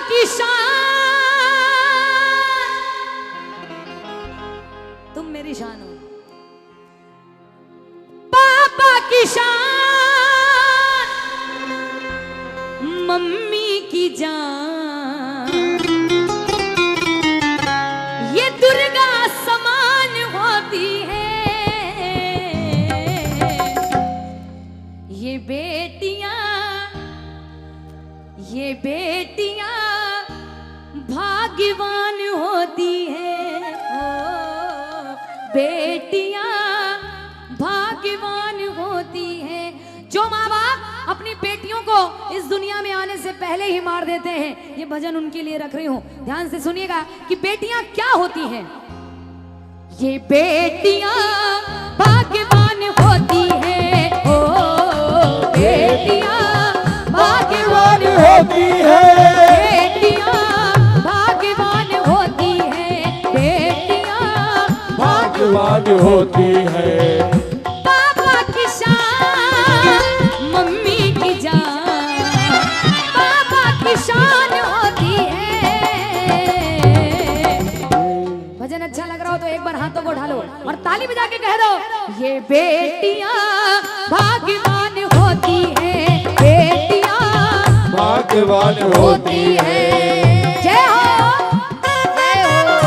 की शान, तुम मेरी शान हो। पापा की शान, मम्मी की जान, ये दुर्गा समान होती है। ये बेटियां भाग्यवान होती है। ओ बेटियां भाग्यवान होती है। जो माँ बाप अपनी बेटियों को इस दुनिया में आने से पहले ही मार देते हैं, ये भजन उनके लिए रख रही हूं। ध्यान से सुनिएगा कि बेटियां क्या होती हैं। ये बेटियां भाग्यवान होती हैं। ओ बेटियां भाग्यवान होती है। बेटियां भाग्यवान होती है। बेटियां भाग्यवान होती है। पापा की शान, मम्मी की जान, पापा की शान होती है। भजन अच्छा लग रहा हो तो एक बार हाथों को उठा लो और ताली बजा के कह दो, ये बेटियां भाग्यवान होती है। बेटियां भाग्यवान होती है। जय हो, जय हो।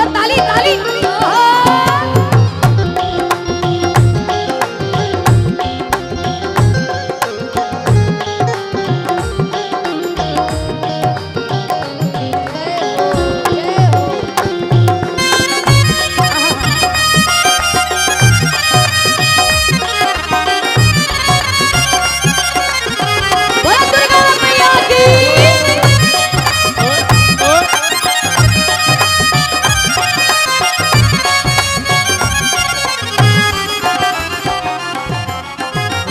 ताली ताली।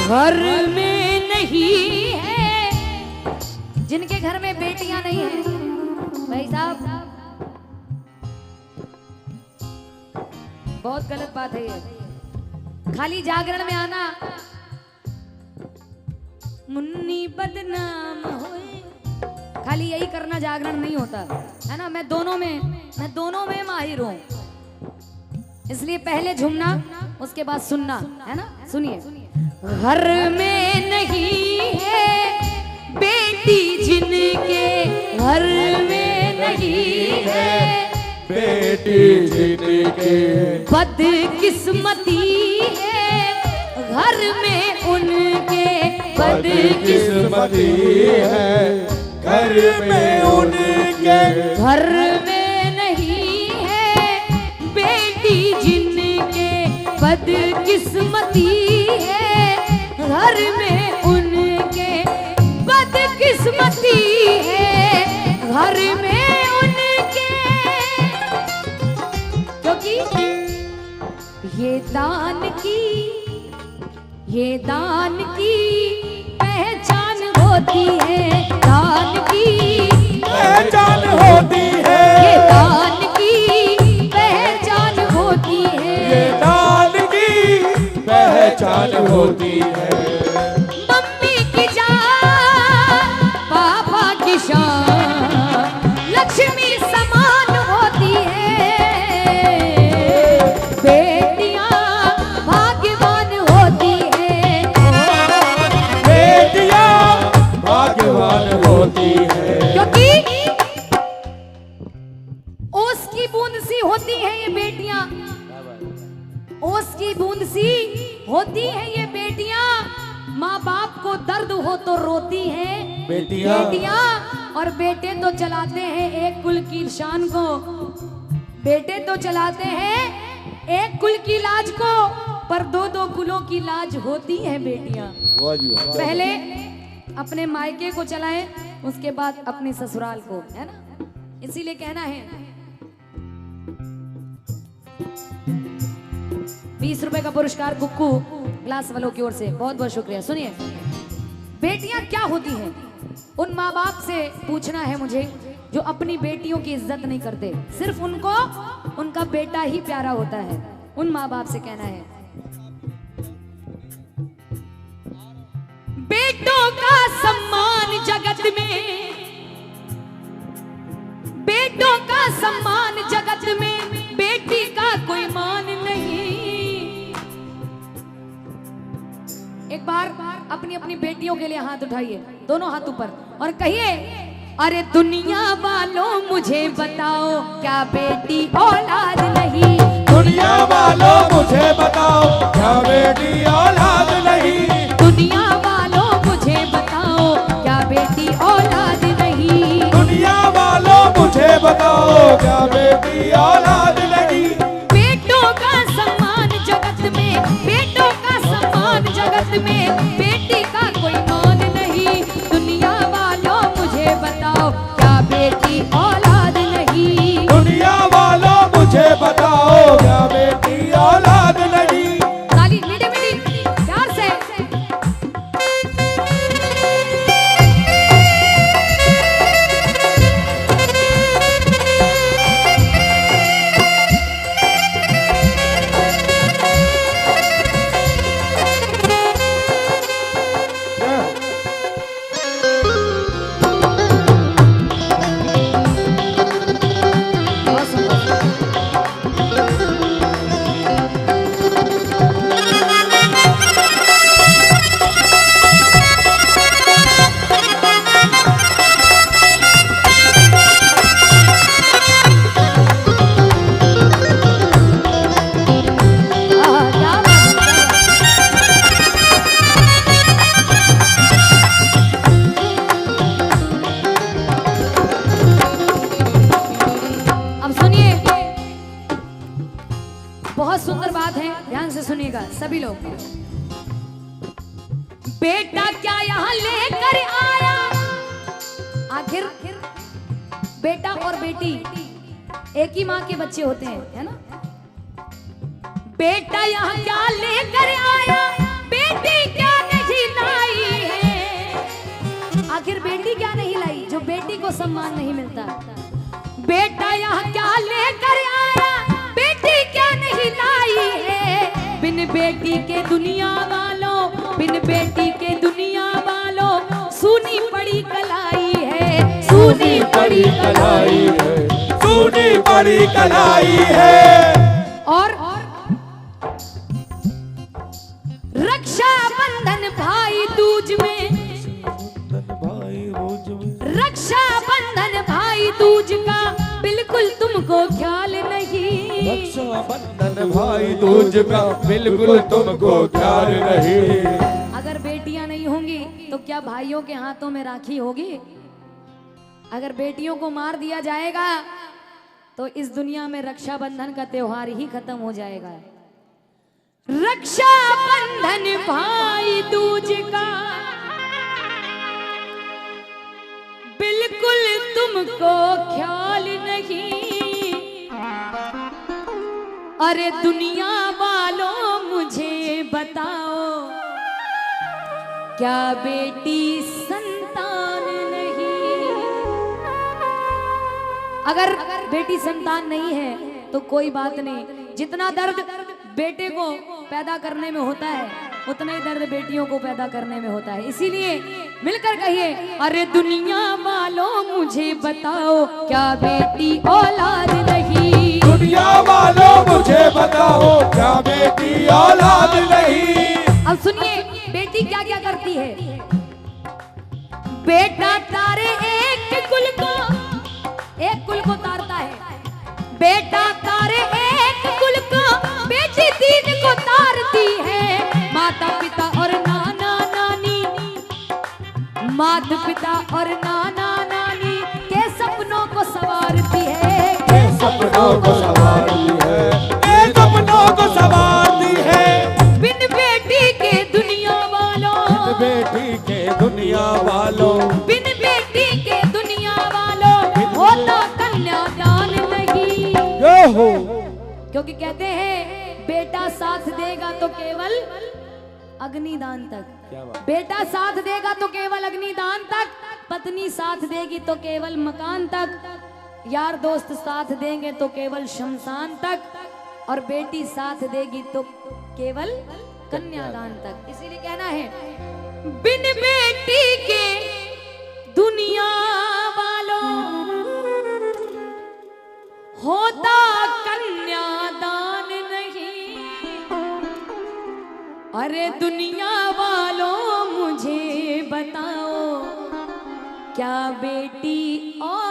घर में नहीं है, जिनके घर में बेटियां नहीं है भाई साहब, बहुत गलत बात है ये। खाली जागरण में आना, मुन्नी बदनाम होए, खाली यही करना जागरण नहीं होता है ना। मैं दोनों में माहिर हूं, इसलिए पहले झूमना उसके बाद सुनना है ना। सुनिए, घर में नहीं है बेटी जिनके, घर में नहीं है बेटी जिनके, बदकिस्मती है घर में उनके, बदकिस्मती है घर में उनके। घर में नहीं है बेटी जिनके, बदकिस्मती है घर में उनके, बदकिस्मती है घर में उनके। क्योंकि ये दान की पहचान होती है। दान की पहचान होती है। ये दान की पहचान होती है। ये दान की पहचान होती है। मम्मी की जान, पापा की शान, लक्ष्मी समान होती है। बेटियां भाग्यवान होती है। बेटियां भाग्यवान होती है। क्योंकि ओस की बूंद सी होती है ये बेटियां, ओस की बूंद सी होती है ये बेटियां। माँ बाप को दर्द हो तो रोती हैं बेटियां, और बेटे तो चलाते हैं एक कुल की शान को। बेटे तो चलाते हैं एक कुल की लाज को, पर दो दो कुलों की लाज होती है बेटियां। पहले अपने मायके को चलाएं, उसके बाद अपने ससुराल को, है ना। इसीलिए कहना है ₹20 का पुरस्कार कुक्कू ग्लास वालों की ओर से, बहुत बहुत शुक्रिया। सुनिए, बेटियां क्या होती हैं, उन माँ बाप से पूछना है मुझे जो अपनी बेटियों की इज्जत नहीं करते, सिर्फ उनको उनका बेटा ही प्यारा होता है। उन माँ बाप से कहना है, बेटों का सम्मान जगत में, बेटों का सम्मान जगत में, बेटी का कोई मान नहीं। एक बार अपनी अपनी बेटियों के लिए हाथ उठाइए, दोनों हाथ ऊपर, और कहिए, अरे दुनिया वालों मुझे बताओ क्या बेटी औलाद नहीं। दुनिया वालों मुझे बताओ क्या बेटी औलाद नहीं। दुनिया वालों मुझे बताओ क्या बेटी औलाद नहीं। दुनिया वालों मुझे बताओ क्या बेटी औलाद नहीं। बेटों का सम्मान जगत में, बेटों का सम्मान जगत में, बेटी का कोई मान नहीं। दुनिया वालों मुझे बताओ क्या बेटी औलाद नहीं। दुनिया वालों मुझे बताओ क्या बेटी औलाद नहीं। ताली मीठी मीठी प्यार से। बहुत सुंदर। क्या बात है। अब सुनिए, बहुत सुंदर बात है, ध्यान से सुनिएगा सभी लोग। बेटा क्या यहाँ लेकर आया, आखिर बेटा और बेटी एक ही माँ के बच्चे होते हैं, है ना। बेटा यहाँ क्या लेकर आया, बेटी क्या नहीं लाई है। आखिर बेटी क्या नहीं लाई, जो बेटी को सम्मान नहीं मिलता। बेटा यहाँ क्या लेकर आया, बेटी क्या नहीं लाई है। बिन बेटी के दुनिया वालों, बिन बेटी के दुनिया वालों, सूनी पड़ी कलाई है, सूनी पड़ी कलाई है। सूनी पड़ी कलाई है। और रक्षा बंधन भाई दूज में, रक्षा बंधन भाई दूज का बिल्कुल तुमको ख्याल नहीं। रक्षा बंधन भाई दूज का बिल्कुल तुमको ख्याल नहीं। अगर बेटियां नहीं होंगी तो क्या भाइयों के हाथों में राखी होगी? अगर बेटियों को मार दिया जाएगा तो इस दुनिया में रक्षाबंधन का त्योहार ही खत्म हो जाएगा। रक्षा बंधन भाई दूज का बिल्कुल तुमको ख्याल नहीं। अरे दुनिया वालों मुझे बताओ क्या बेटी संतान नहीं? अगर बेटी संतान नहीं है तो कोई बात नहीं, जितना दर्द बेटे को पैदा करने में होता है उतना ही दर्द बेटियों को पैदा करने में होता है। इसीलिए मिलकर कहिए, अरे दुनिया वालों मुझे बताओ क्या बेटी औलाद नहीं? दुनिया वालों मुझे बताओ क्या बेटी औलाद नहीं? अब सुनिए, बेटी क्या क्या करती है। बेटा तारे एक कुल को तारता है। बेटा तारे एक कुल को, बेटी तीन को तारती है। माता पिता और नाना नानी, माता पिता और नाना नानी के सपनों को संवारती है, के सपनों को संवारती है, के सपनों को संवारती है। बिन बेटी के दुनिया वालों, बिन बेटी के दुनिया वालों, बिन बेटी के दुनिया वालों होता कन्यादान नहीं। जो हो, क्योंकि कहते हैं बेटा साथ देगा तो केवल अग्निदान तक, क्या बात। बेटा साथ देगा तो केवल अग्निदान तक, पत्नी साथ देगी तो केवल मकान तक, यार दोस्त साथ देंगे तो केवल शमशान तक, और बेटी साथ देगी तो केवल कन्यादान तक। इसीलिए कहना है बिन बेटी के दुनिया वालों होता कन्यादान नहीं। अरे दुनिया वालों मुझे बताओ क्या बेटी और